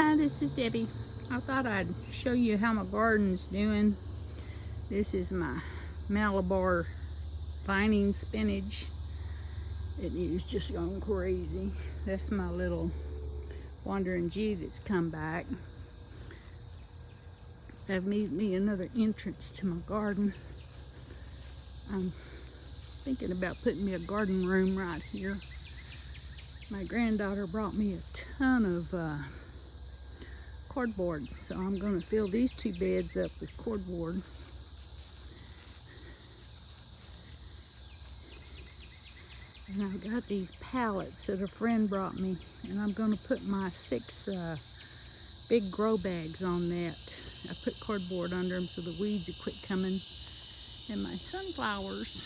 Hi, this is Debbie. I thought I'd show you how my garden's doing. This is my Malabar vining spinach. It is just going crazy. That's my little wandering Jew that's come back. I've made me another entrance to my garden. I'm thinking about putting me a garden room right here. My granddaughter brought me a ton of cardboard, so I'm going to fill these two beds up with cardboard. And I've got these pallets that a friend brought me, and I'm going to put my 6 big grow bags on that. I put cardboard under them so the weeds will quit coming. And my sunflowers,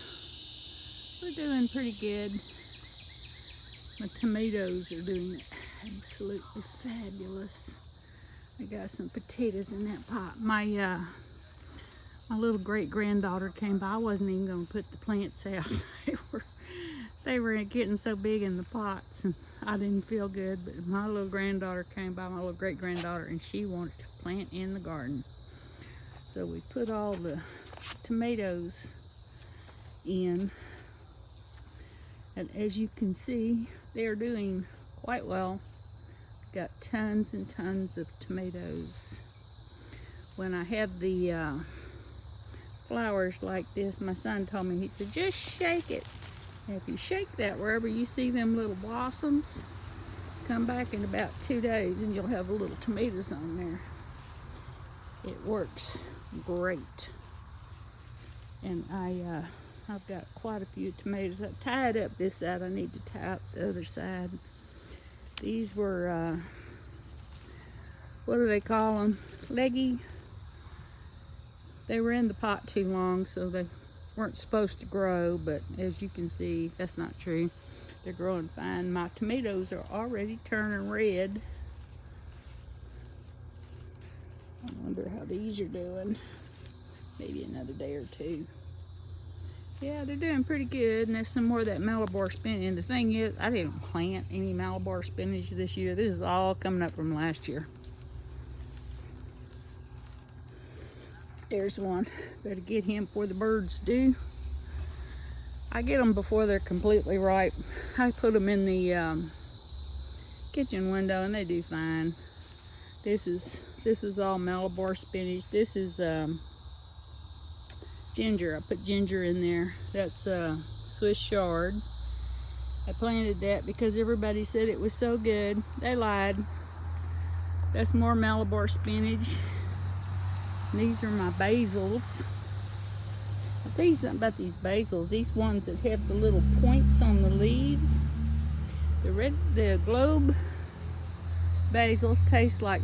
we're doing pretty good. My tomatoes are doing absolutely fabulous. I got some potatoes in that pot. My little great-granddaughter came by. I wasn't even going to put the plants out. They were getting so big in the pots, and I didn't feel good. But my little granddaughter came by, my little great-granddaughter, and she wanted to plant in the garden. So we put all the tomatoes in, and as you can see, they're doing quite well. Got tons and tons of tomatoes. When I had the flowers like this, my son told me, he said, just shake it. And if you shake that, wherever you see them little blossoms, come back in about 2 days and you'll have little tomatoes on there. It works great. And I've got quite a few tomatoes. I've tied up this side. I need to tie up the other side. These were, what do they call them? Leggy. They were in the pot too long, so they weren't supposed to grow, but as you can see, that's not true. They're growing fine. My tomatoes are already turning red. I wonder how these are doing. Maybe another day or two. Yeah, they're doing pretty good, and there's some more of that Malabar spinach. And the thing is, I didn't plant any Malabar spinach this year. This is all coming up from last year. There's one. Better get him before the birds do. I get them before they're completely ripe. I put them in the kitchen window, and they do fine. This is all Malabar spinach. This is ginger. I put ginger in there. That's Swiss chard. I planted that because everybody said it was so good. They lied. That's more Malabar spinach. And these are my basils. I'll tell you something about these basils. These ones that have the little points on the leaves. The globe basil tastes like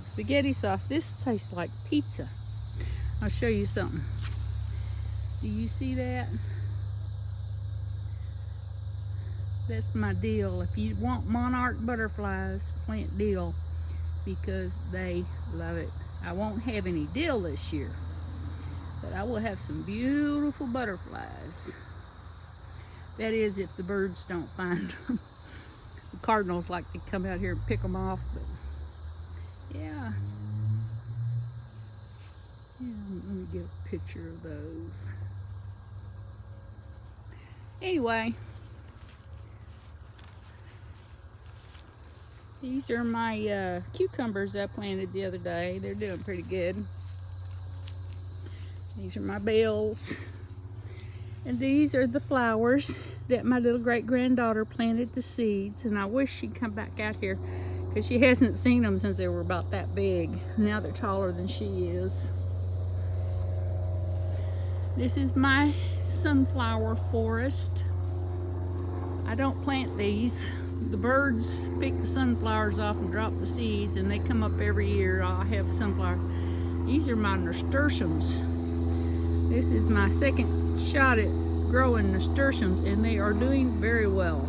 spaghetti sauce. This tastes like pizza. I'll show you something. Do you see that? That's my dill. If you want monarch butterflies, plant dill because they love it. I won't have any dill this year, but I will have some beautiful butterflies. That is, if the birds don't find them. The cardinals like to come out here and pick them off, but yeah. Let me get a picture of those. Anyway, these are my cucumbers I planted the other day. They're doing pretty good. These are my bells. And these are the flowers that my little great-granddaughter planted the seeds. And I wish she'd come back out here because she hasn't seen them since they were about that big. Now they're taller than she is. This is my sunflower forest. I don't plant these. The birds pick the sunflowers off and drop the seeds, and they come up every year. I'll have sunflower. These are my nasturtiums. This is my second shot at growing nasturtiums, and they are doing very well.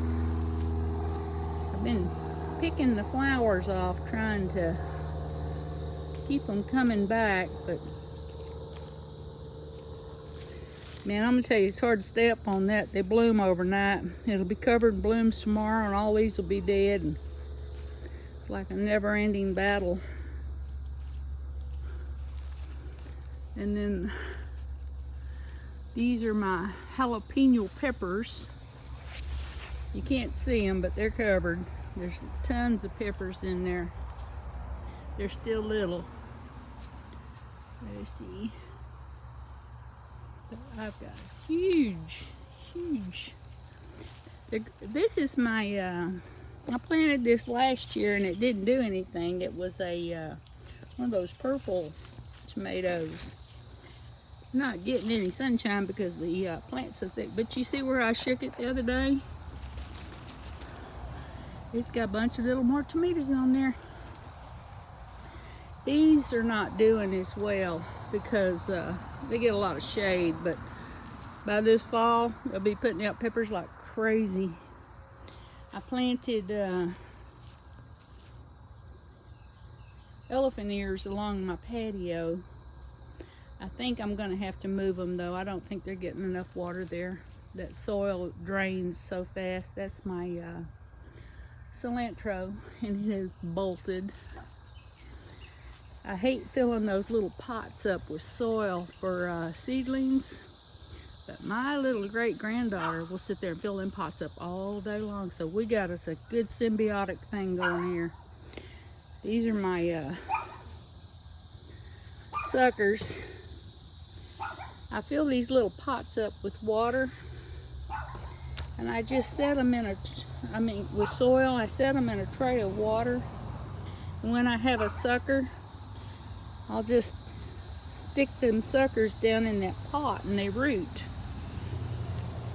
I've been picking the flowers off, trying to keep them coming back, but man, I'm gonna tell you, it's hard to stay up on that. They bloom overnight. It'll be covered in blooms tomorrow, and all these will be dead. And It's like a never-ending battle. And then these are my jalapeno peppers. You can't see them, but they're covered. There's tons of peppers in there. They're still little. Let's see. But I've got huge. This is my, I planted this last year and it didn't do anything. It was a, one of those purple tomatoes. Not getting any sunshine because the plant's so thick. But you see where I shook it the other day? It's got a bunch of little more tomatoes on there. These are not doing as well because they get a lot of shade, but by this fall, they'll be putting out peppers like crazy. I planted elephant ears along my patio. I think I'm gonna have to move them though. I don't think they're getting enough water there. That soil drains so fast. That's my cilantro, and it has bolted. I hate filling those little pots up with soil for seedlings, but my little great-granddaughter will sit there and fill them pots up all day long. So we got us a good symbiotic thing going here. These are my suckers. I fill these little pots up with water, and I just set them in with soil. I set them in a tray of water, and when I have a sucker, I'll just stick them suckers down in that pot and they root.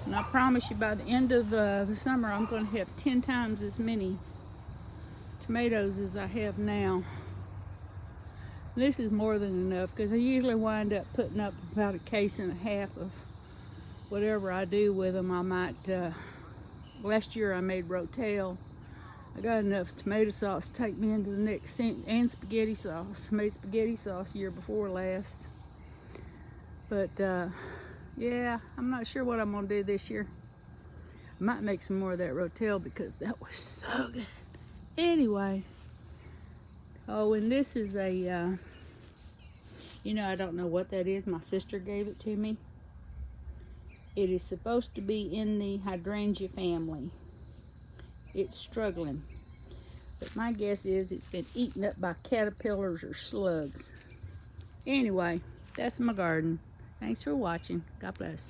And I promise you, by the end of the summer, I'm going to have 10 times as many tomatoes as I have now. This is more than enough because I usually wind up putting up about a case and a half of whatever I do with them. I might, last year I made rotel. I got enough tomato sauce to take me into the next, and spaghetti sauce. Made spaghetti sauce year before last. But yeah, I'm not sure what I'm gonna do this year. I might make some more of that rotel because that was so good. Anyway, oh, and this is a, you know, I don't know what that is. My sister gave it to me. It is supposed to be in the hydrangea family. It's struggling, but my guess is it's been eaten up by caterpillars or slugs. Anyway, that's my garden. Thanks for watching. God bless.